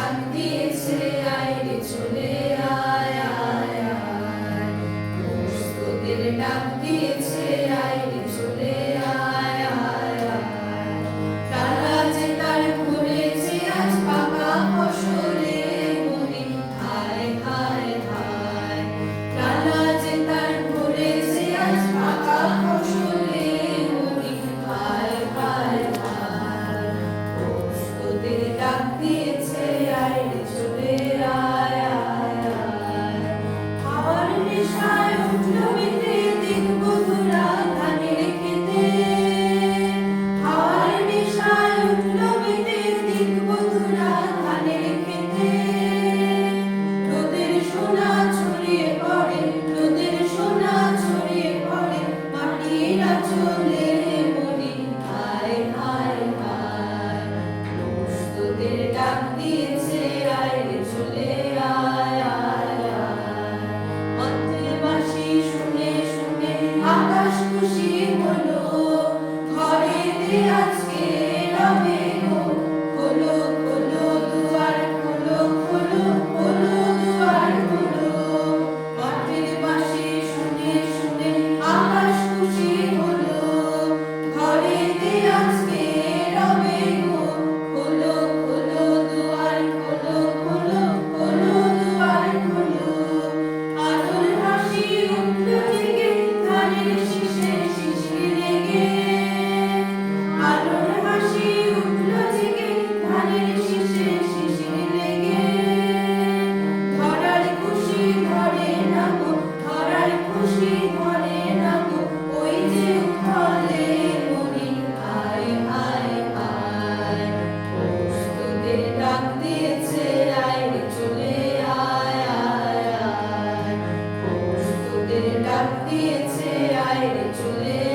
ডাক দিয়েছে আয় রে চলে আয় আয় আয় প্রস্তুতের ডাক দিয়েছে আয় রে চলে আয় আয় আয় তারা যে তার ভরেছে আজ পাকা ফসলে মরি হায় হায় হায় তারা যে তার ভরেছে আজ পাকা ফসলে মরি হায় হায় হায় প্রস্তুতের ডাক দিয়েছে আয় রে চলে আয় আয় আয় হাওয়ার নেশায় উঠলো মেতে দেখবো তোরা ধানের খেতে হাওয়ার নেশায় উঠলো মেতে দেখবো তোরা ধানের খেতে রোদের সোনা ছড়িয়ে পড়ে রোদের সোনা ছড়িয়ে পড়ে মাটির আঁচলে মরি হায় হায় হায় প্রস্তুতের ডাক দিয়েছে আয় রে চলে আয় আয় আয় মাঠের বাঁশি শুনে শুনে আকাশ খুশি হলো ঘরেতে আজকে রবে গো খোলো খোলো দুয়ার খোলো খোলো খোলো দুয়ার খোলো মাঠের বাঁশি শুনে শুনে আকাশ খুশি হলো ঘরেতে আজকে রবে গো খোলো খোলো দুয়ার খোলো খোলো খোলো দুয়ার খোলো আলোর হাসি উঠলো জেগে ধানের শীষে শিশির লেগে আলোর হাসি উঠলো জেগে ধানের শীষে শিশির লেগে ধরার খুশি ধরে না গো ধরার খুশি ধরে না গো ওই যে উথলে মরি হায় হায় হায় প্রস্তুতের ডাক দিয়েছে আয় রে চলে আয় আয় আয় প্রস্তুতের ডাক দিয়েছে আয় রে চলে